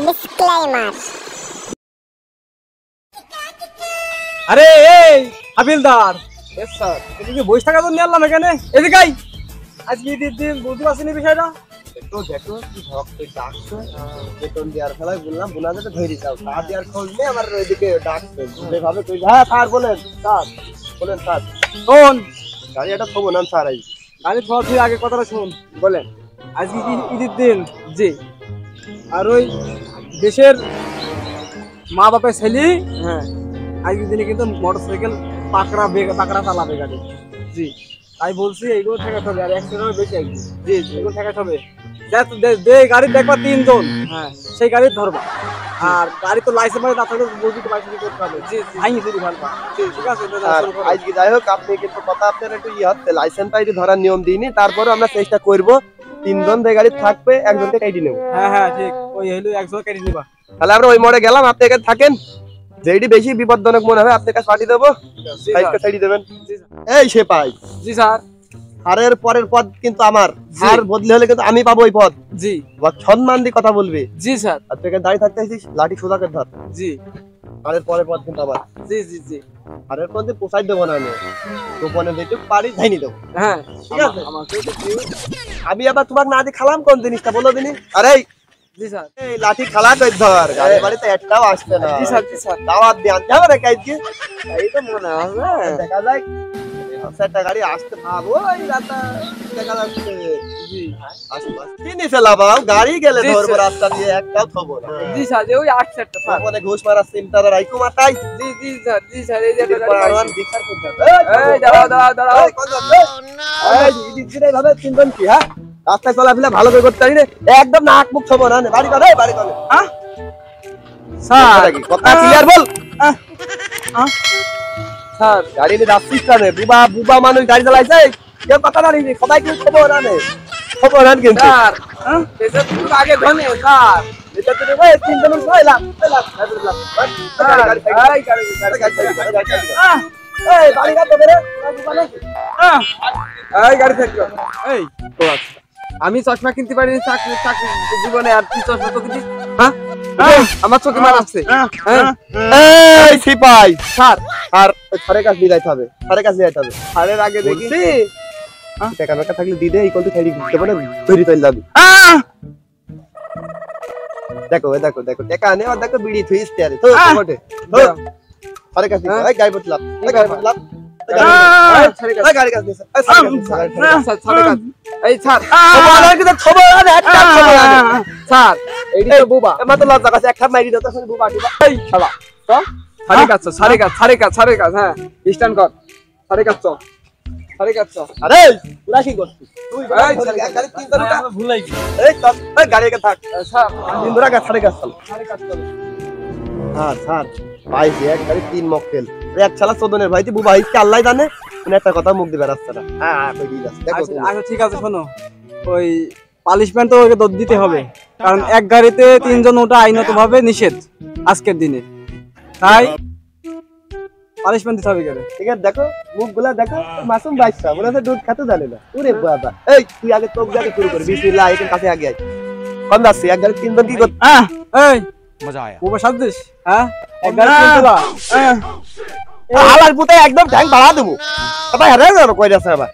Disclaimer. আরে এই হাবিলদার, S sir, তুমি কি বসে থাকার জন্য আনলাম এখানে? এদিকে আই। আজকে ঈদের দিন, বুঝতে পারছিনি বিষয়টা? একটু দেখো কি ভক্ত ডাকছে, বেতন দেওয়ার ফেলায় বললাম বোনাদের ধরে যাও, তা দেওয়ার খোঁজ নেই, আমার ওইদিকে ডাকছে ভাবে তুই। হ্যাঁ স্যার বলেন, স্যার বলেন স্যার। শোন, গাড়ি একটা থবো না স্যার, এই গাড়ি তোমার তুই আগে কথাটা শোন। বলেন। আজকে কি ঈদের দিন? জি। আর ওই দেশের মা বাপের ছেলে, হ্যাঁ, আজকের দিনে কিন্তু মোটরসাইকেল পাকড়া চালাবে গাড়ি। জি, তাই বলছি এইগুলো ঠেকাতে হবে, আর অ্যাক্সিডেন্ট বেশি একদিন। জি জি, এগুলো ঠেকাতে হবে। যে গাড়ি দেখবা 3 জন, হ্যাঁ, সেই গাড়ি ধরবা। আর গাড়ি তো লাইসেন্স না থাকলে বুঝি তো লাইসেন্স করতে হবে। জি জি, ভাই যদি ভালবা। জি, ঠিক আছে। আর আজকে যাই হোক, আপনি কিন্তু কথা আপনার একটু হচ্ছে, লাইসেন্সটা এই ধরার নিয়ম দিইনি, তারপরে আমরা চেষ্টা করব 3 জন যে গাড়ি থাকবে একজনকে কেটে নেব। হ্যাঁ হ্যাঁ ঠিক, ওই হলো একজন কেটে নিবা। তাহলে আমরা ওই মোড়ে গেলাম, আপনি এখানে থাকেন, যেটি বেশি বিপদজনক মনে হয় আপনার কাছে পাঠিয়ে দেবো, সাইডকে ছাড়িয়ে দেবেন। এই সে পাই। জি স্যার। হারের পরের পদ কিন্তু আমার, হার বদলে হলে কিন্তু আমি পাবো ওই পদ। জি, সম্মান দিয়ে কথা বলবি। জি স্যার। আর তুই এখানে দাঁড়িয়ে থাকতে আসিস, লাঠি সোজা করে ধর। জি, হারের পরের পদ কিন্তু আমার। জি জি জি। হারের পদ দিয়ে পোষাই দেবো না, আমি গোপনে যেটুকু পারি ধাইনি দেবো। হ্যাঁ ঠিক আছে। আমাকে তো দিও। আমি আবার তোমাকে না দিয়ে খালাম কোন জিনিসটা বলো দিনি। আরে জি স্যার। এই লাঠি খালা কই ধর, গাড়ি বাড়িতে একটাও আসবে না। জি স্যার, জি স্যার। দাওয়াত দিয়ে আনতে হবে নাকি আজকে? এই তো মনে হয় দেখা যায় একটা গাড়ি আসতে ভাবো, ওই রাতা দেখা যাচ্ছে। জি আশপাশ কি নিচে লাভাও, গাড়ি গেলে জি, ধরবো স্যার। রাস্তা দিয়ে, একটাও থবো না। জি স্যার, যে ওই 8 সেটটা স্যার। মানে ঘুষ মারা সিমটার রাইকো মাথায়। জি জি স্যার, জি স্যার, এই যে একটা গাড়ি পারওয়ান পাইছি। দিখার কোথা? এই দাঁড়াও দাঁড়াও দাঁড়াও। এই কোন যাচ্ছে? এই দিদিরে ভাবে তিনজন কি, হ্যাঁ? রাস্তায় চলাফেরা ভালো করে করতে পারি না, একদম নাক মুখ থবো না। বাড়ি করে, বাড়ি করে। হ্যাঁ স্যার, কথা ক্লিয়ার বল। স্যার গাড়ি নিয়ে যাচ্ছিস কেন? বুবা বুবা মানুষ গাড়ি চালাইছে, কেউ কথা জানিনি, সবাই কিন্তু খবর আনে, খবর আন কিন্তু। স্যার, এটা তো আগে ধনে স্যার। এটা তো রে তিনজনের ছয়লাম ছয়লাম। স্যার, গাড়ি এই গাড়ি এই বাড়ি কাটতে বেরে বুবা নাকি? এই গাড়ি থাকলো। এই তো আচ্ছা, আমি চশমা কিনতে পারিনি চাকরি চাকরি জীবনে, আর তুই চশমা তো কিনছিস? হ্যাঁ, আমার চোখে মার আসছে। এই সিপাই স্যার, আর সারের কাছে নিয়ে যাইতে হবে, সারের কাছে নিয়ে যাইতে হবে। সারের আগে দেখি। বলছি টাকা টাকা থাকলে দিদে এই কোনটা ছাড়ি দিতে পারে, তৈরি তৈরি যাবি। দেখো দেখো দেখো টাকা আনে, আর দেখো বিড়ি থুইস তারে তো বটে। সারের কাছে এই গাড়ি বদলাম, এই গাড়ি বদলাম, এই গাড়ি কাছে এই স্যার, খবর কিন্তু খবর আনে, একটা খবর আনে। স্যার এইটা তো বুবা। এমন তো লজ্জা কাছে একটা মাইরি দাও তো বুবা দিবা। এই শালা তো সারে কাজ, সারে কাজ, সারে কাজ, সারে কাজ। হ্যাঁ, স্ট্যান্ড কর, সারে কাজ, সারে কাজ। আরে পুরা কি করছিস তুই? এই গাড়ি তিন ধরে আমরা ভুলাই গেছি। এই চল, এই গাড়ি কে থাক, স্যার তিন ধরে গাড়ি সারে কাজ চল। সারে কাজ করো। হ্যাঁ স্যার ভাই, যে এক গাড়ি তিন মক্কেল, এক শালা চোদনের ভাই, বুবা হিসকে আল্লাহ জানে, কোন একটা কথা মুখ দিবে রাস্তা না। হ্যাঁ কই দিয়ে যাচ্ছে দেখো। আচ্ছা ঠিক আছে, শোনো, ওই পালিশমেন্ট তো ওকে দিতে হবে, কারণ এক গাড়িতে 3 জন ওটা আইনত ভাবে নিষেধ আজকের দিনে, তাই পালিশমেন্ট দিতে হবে গেলে। ঠিক আছে, দেখো মুখগুলা দেখো, মাসুম বাইশা মনে হচ্ছে দুধ খেতে জানে না। ওরে বাবা, এই তুই আগে তোক দেখে শুরু কর, বিসমিল্লাহ, এখানে কাছে আগে আয়। কোন যাচ্ছে এক গাড়ি তিনজন কি করতে? এই মজা আয়া ও সাজদিস, হ্যাঁ এক গাড়ি তিনজলা, হালার পুতে একদম ঠ্যাং বাড়া দেবো, কথা হেরে গেল কই যাচ্ছে আবার।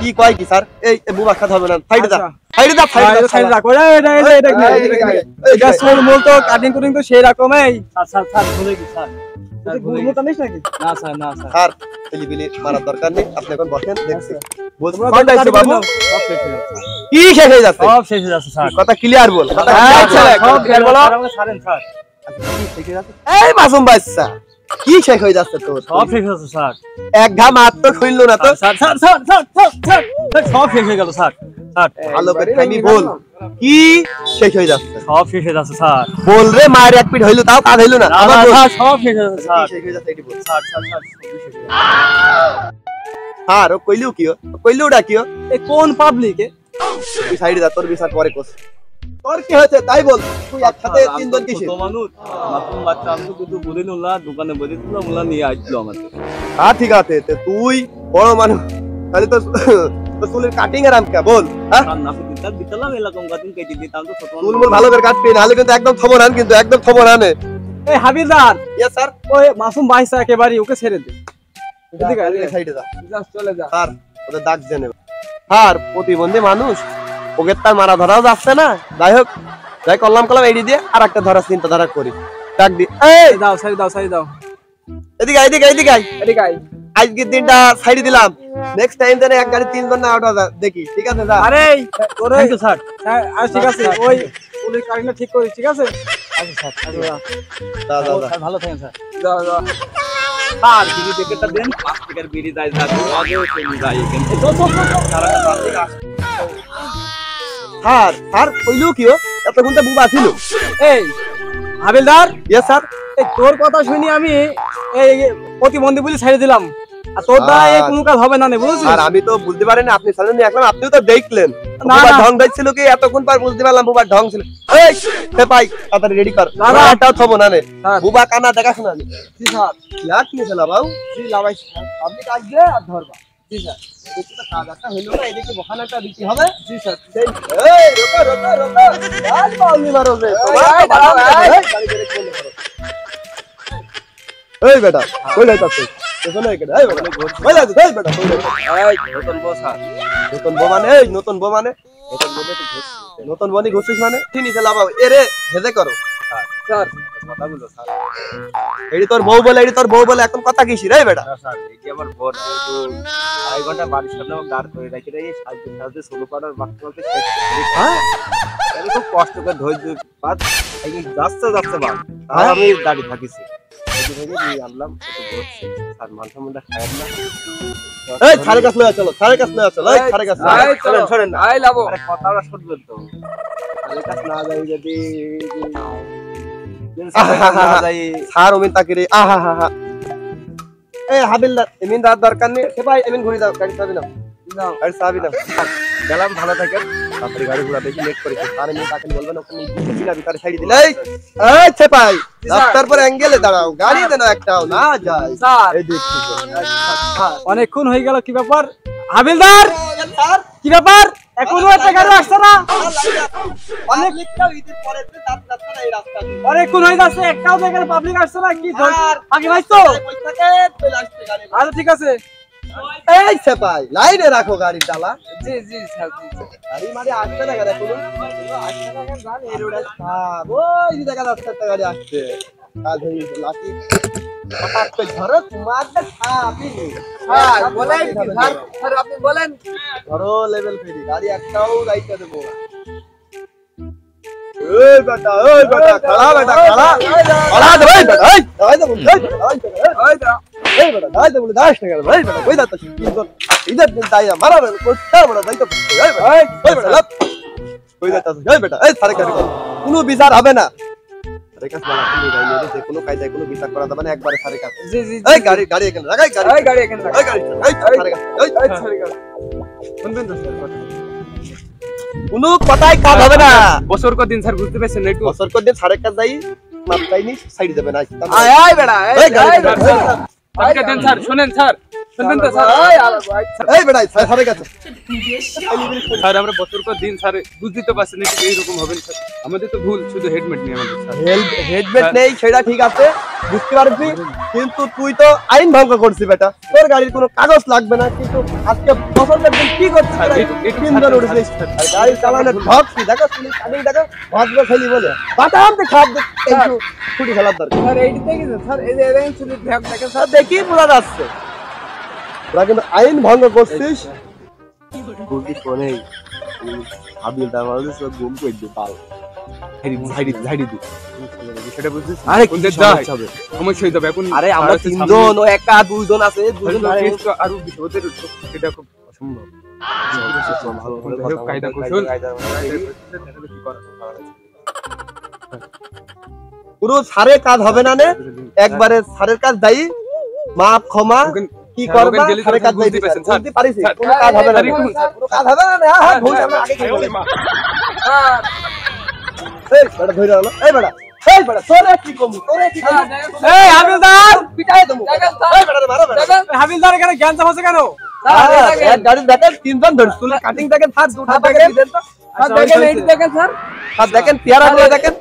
কি কয় কি স্যার? এই বুবা খাতে হবে না, সাইডে যা, সাইডে যা, সাইড রাখো। এটা এটা সোল মোল তো কাটিং কুটিং তো সেই রকমই। স্যার স্যার ভুলে গেছি স্যার, গুরমু তো নিস নাকি? না স্যার, না স্যার। স্যার টেলিবিলি মারার দরকার নেই, আপনি এখন বসেন, দেখছি বলছি তোমরা কোনটা আছে বাবু? সব শেষ হয়ে যাচ্ছে, কি শেষ হয়ে যাচ্ছে? সব শেষ হয়ে যাচ্ছে স্যার। কথা ক্লিয়ার বল, কথা হ্যাঁ clear স্যার, বল। সব ক্লিয়ার বলো। আমাকে ছাড়েন স্যার। কি শেষ হয়ে যাচ্ছে? এই মাসুম বাচ্চা, কি শেষ হয়ে যাচ্ছে তোর? সব শেষ হয়ে যাচ্ছে স্যার। এক ঘা মার তো খুললো না তো। Sir sir sir sir sir sir সব শেষ হয়ে গেল স্যার। স্যার ভালো করে আমি বল, কি শেষ হয়ে যাচ্ছে? সব শেষ হয়ে যাচ্ছে স্যার। বল রে, মায়ের এক পিঠ হইলো তাও কাজ হইলো না। আবার বল, স্যার সব শেষ হয়ে যাচ্ছে কি স্যার। শেষ হয়ে যাচ্ছে এটি বল। স্যার স্যার স্যার সব শেষ হয়ে যাচ্ছে। আর ও কইলো কিও, কইলোটা কিও? এই কোন পাবলিকে? তুই সাইডে যা, তোর বিচার পরে কোস। তোর কি হয়েছে তাই বল, তুই একসাথে তিনজন কিসে? মানুষ মাসুম বাচ্চা, আমি তো কিছু বলি না, দোকানে বলেছিল ওলা নিয়ে আসছিল আমাকে। হ্যাঁ ঠিক আছে, তুই বড় মানুষ, তাহলে তো চুলের কাটিং এর আমকা বল। হ্যাঁ স্যার নাফি কাজ দিতাম এরকম কাটিং কেটে দিতাম তো ছোট তুলমুল ভালো করে কাটবি নাহলে কিন্তু একদম খবর আন, কিন্তু একদম খবর আনে। এই হাবিলদার, ইয়েস স্যার। ওই মাসুম ভাইসা একেবারে ওকে ছেড়ে দে। এদিকে আয়, সাইডে যা যা চলে যা। স্যার, ওদের দাগ জেনে স্যার, প্রতিবন্ধী মানুষ, ওকে তার মারা ধরাও যাচ্ছে না। যাই হোক, যাই করলাম এডি দিয়ে আর একটা ধরা চিন্তাধারা করি, ডাক দি। এই দাও সাইড দাও, সাইড দাও। এদিকে এদিকে এদিকে আয়। এদিকে আয়। আজকের দিনটা সাইডে দিলাম, নেক্সট টাইম যেন এক গাড়ি 3 জন না আউট হয়, দেখি। ঠিক আছে স্যার? আরে তোর থ্যাংক ইউ স্যার। ঠিক আছে, ওই পুলিশ কারেন্টটা ঠিক করি, ঠিক আছে? আচ্ছা স্যার, দাও দাও দাও। ভালো থাকেন স্যার যাও যাও। স্যার বিড়ি প্যাকেটটা দেন 5 টাকার বিড়ি যায় স্যার আগেও চলে যায় কিন্তু স্যার স্যার কইলো কি ও এতক্ষণ তো বুবা ছিল। এই হাবিলদার, ইয়েস স্যার। এই তোর কথা শুনি আমি এই প্রতিবন্ধী বলে ছেড়ে দিলাম, আর তোর দ্বারা এই কোনো কাজ হবে না, বুঝছিস? আর আমি তো বুঝতে পারি না, আপনি সামনে নিয়ে আসলাম, আপনিও তো দেখলেন না, বুবার না। ঢং দেখছিল কি, এতক্ষণ পর বুঝতে পারলাম বুবার ঢং ছিল। এই সে পাই তাড়াতাড়ি রেডি কর, না, না। একটাও থবো না নে, স্যার। বুবা কানা দেখাশোনা নে। জি স্যার। লাগ কি ছিল বাবু? জি লাভাই স্যার। আপনি কাজ দে আর ধরবা। জি স্যার। এদিকে তো কাজ একটা হইলো না, এদিকে বহানাটা দিতে হবে। জি স্যার। এই রোকো রোকো রোকো, আজ বাউলি মারো রে এই, দাঁড়াও, এই। এই বেটা কই যাইতাছিস? পেছনে এখানে এই বেটা কই যাইতাছিস? এই বেটা কই যাইতাছিস? এই নতুন বস স্যার নতুন বউ মানে? এই নতুন বউ মানে? নতুন বনি ঘুরছিস মানে? কি নিচে লাভাও এরে হেজে করো। স্যার কথা বলো স্যার এডি তোর বউ বলে, এডি তোর বউ বলে, এখন কথা কিসি রে বেটা? স্যার এই যে আমার ভোর একটু 2.5 ঘন্টা বাড়ির সামনে দাঁড় করে রাখি রে সাইকেল সাথে শুরু করার বাচ্চাকে শেষ করে হ্যাঁ আমি খুব কষ্ট করে ধৈর্য বাদ এই যাচ্ছে যাচ্ছে বাদ তাও হ্যাঁ? আমি দাঁড়িয়ে থাকিছি এই থেকে দিয়ে আনলাম কত বলছে স্যার মাথা মুন্ডা খায় না এই সারে কাছে লয়ে চলো, সারে কাছে লয়ে চলো, এই সারে কাছে এই, চলো। সরেন না। আই লাভো। আরে কথাটা শুনবেন তো আরে কাজ না যাই যদি না যাই স্যার ওমিন তাকিরে আহা হা হা। এই হাবিলদার এমিন দার দরকার নেই, সে ভাই এমিন ঘুরে দাও, গাড়ি চাবি নাও, নাও। গাড়ি চাবি নাও। গেলাম ভালো থাকেন তাড়াতাড়ি গাড়ি ঘোড়া বেশি লেট করেছে, আর এমিন তাকে বলবেন ওখানে দিলা ভিতরে সাইড দিলে। এই এই ছে ভাই রাস্তার পর অ্যাঙ্গেলে দাঁড়াও, গাড়ি দেন একটাও না যায়। স্যার এই দেখছি অনেকক্ষণ হয়ে গেল, কি ব্যাপার? হাবিলদার, স্যার কি ব্যাপার? এখনো একটা গাড়ি আসছে না? অনেকটাও ঈদের পরে তার রাস্তাটা এই রাস্তা দিয়ে অনেকক্ষণ হয়ে যাচ্ছে, একটাও দেখেন পাবলিক আসছে না, কি স্যার, আগে নাই তো? কই থাকে চলে আসছে গাড়ি। আচ্ছা ঠিক আছে। এই ছে ভাই লাইনে রাখো গাড়ির ডালা, জি জি স্যার, জি স্যার। গাড়ি মানে আসছে না গাড়ি কোনো আসছে না কেন জানি এই রোডে স্যার ওই যে দেখা যাচ্ছে একটা গাড়ি আসছে, কাজ হয়ে গেছে লাকি হঠাৎ করে ধরো তোমার তো ছাপি স্যার বলেন কি? স্যার স্যার আপনি বলেন। ধরো লেভেল ফেরি গাড়ি একটাও রাইতে দেবো। এই বেটা খাড়া বেটা খাড়া খাড়া দে ভাই বেটা, এই দাই দে বল, এই দাই দে, ওই যা। এই বেটা দাই দে বল, দাস না গেল ভাই বেটা কই যাচ্ছিস কি কর ইধর দিন তাই মারা রে কোথা বড় দাই তো এই বেটা এই বেটা লাপ কই যাচ্ছিস? এই বেটা এই সারে গাড়ি কোনো বিচার হবে না, সারে কাজ মালা কোনো গাড়ি নেই, যে কোনো কায়দায় কোনো বিচার করা যাবে না, একবারে সারে কাজ। জি জি। এই গাড়ি গাড়ি এখানে লাগাই গাড়ি, এই গাড়ি এখানে এই গাড়ি এই সারে কাজ এই এই সরি গাড়ি শুনবেন তো স্যার কথা? কোনো কথাই কাজ হবে না। বছর কত দিন স্যার বুঝতে পারছেন না একটু? বছর কর দিন সারে কাজ যাই মাত্রাই নি সাইড দেবে না। আয় আয় বেড়া, এই গাড়ি এই বেড়া। আজকে দেন স্যার, শুনেন স্যার, শুনবেন তো স্যার? এই বেটা সারে কাজ স্যার আমরা বছর পর দিন স্যার বুঝতে তো পারছেন না এইরকম হবে স্যার আমাদের তো ভুল শুধু হেডমেট নেই আমাদের স্যার হেলমেট নেই সেটা ঠিক আছে বুঝতে পারবি, কিন্তু তুই তো আইন ভঙ্গ করছিস বেটা, তোর গাড়ির কোনো কাগজ লাগবে না, কিন্তু আজকে বছরের দিন কি করছিস? স্যার, একটু তিনজন উঠেছিস আর গাড়ি চালানোর ঢক কি দেখো, তুমি কাটিং দেখো ভাজবে ফেলি বলে বাটাম তে খাপ দে একটু ছুটি খেলার দরকার। স্যার এইটা দেখি স্যার, এই যে এরেন শুনে ভ্যাপ দেখেন স্যার। স্যার দেখি বোঝা যাচ্ছে তোরা কিন্তু আইন ভঙ্গ করছিস। বুঝি কোনেই হাবিলদার মানুষ গুম করে দি পাল ঝাড়ি দি সেটা বুঝছিস আরে কোন কি দেশ সমস্যা যায় হবে? সমস্যা হয়ে যাবে এখন আরে আমরা আর হচ্ছে তিনজন ও একা দুইজন আছে দুইজন সামনে ধরে তো আরো বিপদের সেটা খুব অসম্ভব যাই হোক, কায়দা কৌশল কি করা পুরো সারে কাজ হবে না নে, একবারে সারের কাজ দাই মাপ ক্ষমা কি স্যার, করবা ওখানে গেলে তো সারে কাজ বুঝতে দাই পারছেন, স্যার। বুঝতে পারিস স্যার, কোনো কাজ হবে না, স্যার, একটু- কোনো কাজ হবে না রে, হ্যাঁ ভুল আমরা আগে কি বলি এই বড় ধইরা হলো এই বড় এই বড় তোরে কি কমু তোরে কি কমু এই হাবিলদার, পিটাই দেবো দেখেন এই বড় মারো বড় হাবিলদার এখানে জ্ঞান চাপাচ্ছে কেন? এক গাড়ি দেখেন তিনজন ধরে চুলে কাটিং দেখেন স্যার দুটো দেখেন দেন তো স্যার দেখেন এই দেখেন স্যার স্যার দেখেন পেয়ারাগুলো দেখেন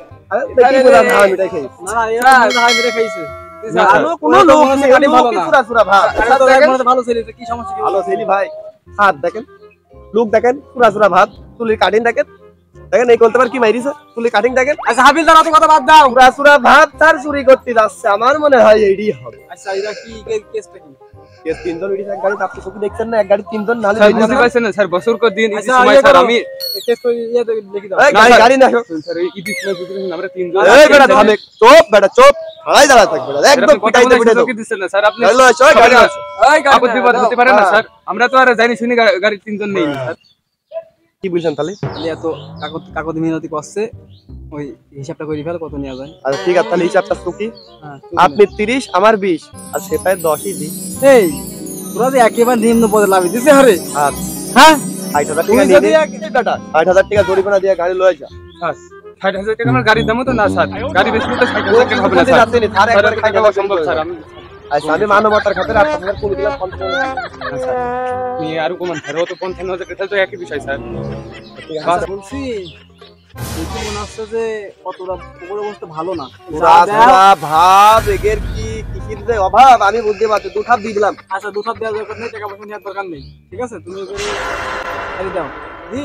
দেখি পুরো ধান মিটাই খাই না না এরা হাই মেরে খাইছে আলো কোনো লোক নেই কাটি ভালো না পুরা পুরা ভাত আরে তো এক মনে ভালো ছিল কি সমস্যা কি ভালো ছেলি ভাই হাত দেখেন লোক দেখেন পুরা পুরা ভাত চুলের কাটিং দেখেন দেখেন এই কলতে পার কি মাইরিছে চুলের কাটিং দেখেন আচ্ছা হাবিলদার অত কথা বাদ দাও পুরা পুরা ভাত স্যার চুরি করতে যাচ্ছে আমার মনে হয় এইডি হবে আচ্ছা এরা কি কেসটা কি কেস তিনজন উড়িছে এক গাড়ি আপনি চোখে দেখছেন না এক গাড়ি তিনজন নালে স্যার বুঝতে পারছেন না স্যার বছর কর দিন ঈদের আচ্ছা, সময় ইয়ে স্যার করো। আমি কেস তো ইয়ে লিখে দাও এই গাড়ি গাড়ি না স্যার এই ঈদের সময় বুঝতে পারছেন আমরা তিনজন এই বেটা থামে চুপ বেটা চুপ হারাই দাঁড়া থাকবে না একদম পিটাইতে পিটাইতে কি দিচ্ছেন না স্যার আপনি হ্যালো চল গাড়ি আছে এই গাড়ি আপদ বিপদ হতে পারে না স্যার আমরা তো আর জানি শুনি গাড়ি তিনজন নেই স্যার কি বলছেন তাহলে খালি এত কাকত মিনতি করছে ওই হিসাবটা করে ফেল কত নেওয়া যায় আচ্ছা ঠিক আছে তাহলে হিসাবটা সুকি হ্যাঁ আপনি 30 আমার 20 আর সেটাই 10ই দিই এই তোরা যে একেবারে নিম্ন পদে লাভি দিছে হরে আর হ্যাঁ 60000 তুমি টাকা যদি নিয়ে এই বেটা 60000 টাকা জরিমানা দিয়ে গাড়ি লয়ে যা স্যার 60,000 টাকা আমার গাড়ির দামও তো না স্যার গাড়ি বেশি তো 60,000 টাকা হবে না স্যার যাচ্ছে না স্যার একবার খাই টাকা সম্ভব স্যার আমি আচ্ছা আমি মানবতার খাতিরে 8000 করে দিলাম 50 আপনি আরো কমান স্যার ও তো 55,000 টাকা তো একই বিষয় স্যার আচ্ছা, বলছি দেখি মনে হচ্ছে যে কতটা পুকুরে বসতে ভালো না পুরা ভাব এগের কি কিসির যে অভাব আমি বুঝতে পারছি দু ঠাপ দিয়ে দিলাম আচ্ছা দু দেওয়ার দরকার নেই টাকা পয়সা নেওয়ার দরকার নেই ঠিক আছে তুমি করে দাও দি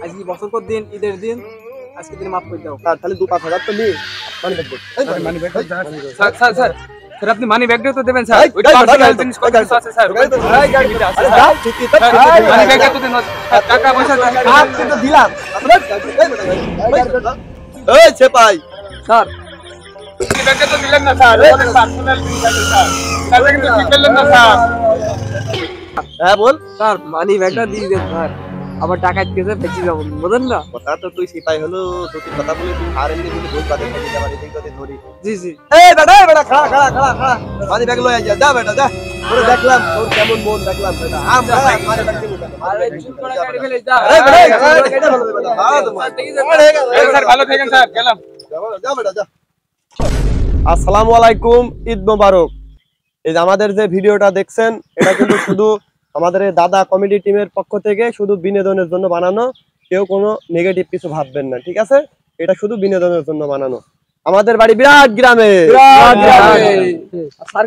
আজকে বছর পর দিন ঈদের দিন আজকে দিন মাফ করে দাও তাহলে 2-5,000 তো নি মানে দেখো money bag sir sir sir sir আপনি মানি ব্যাগটা তো দেবেন স্যার এই, ওইটা এই, পার্সোনাল এই, জিনিস এই, কত কিছু আছে স্যার গাড়ি তো ওই গাড়ি আছে, আরে স্যার। যাও ঠিকই তো মানি ব্যাগটা তো দেন স্যার, টাকা পয়সা হাত কিন্তু দিলাম এই ছেপাই স্যার মানি ব্যাগটা তো দিলেন না স্যার ওটা পার্সোনাল জিনিস আছে স্যার স্যার কিন্তু ঠিক করলেন না স্যার হ্যাঁ বল স্যার মানি ব্যাগটা দিয়ে দেন স্যার আবার টাকা আটকেছে বেঁচে যাবো বুঝলেন না কথা তো তুই সিপাই হলো দুটি কথা বলে তুই আর এমনি বলে ভোট বাদে থাকি যাবার এদিক ওদিক ধরি জি জি এই বেটা খাড়া খাড়া খাড়া খাড়া মানি ব্যাগ লয়ে যা যা বেটা যা তোরে দেখলাম তোর কেমন মন দেখলাম বেটা আম মানি ব্যাগ দিব আরে চুপ করে গাড়ি ফেলে যা আরে বেটা এটা ভালো বেটা হ্যাঁ তোমার এই স্যার ভালো থাকেন স্যার গেলাম যা বেটা যা আসসালামু আলাইকুম ঈদ মোবারক এই যে আমাদের যে ভিডিওটা দেখছেন এটা কিন্তু শুধু আমাদের এই দাদা কমেডি টিমের পক্ষ থেকে শুধু বিনোদনের জন্য বানানো কেউ কোনো নেগেটিভ কিছু ভাববেন না ঠিক আছে এটা শুধু বিনোদনের জন্য বানানো আমাদের বাড়ি বিরাট গ্রামে স্যার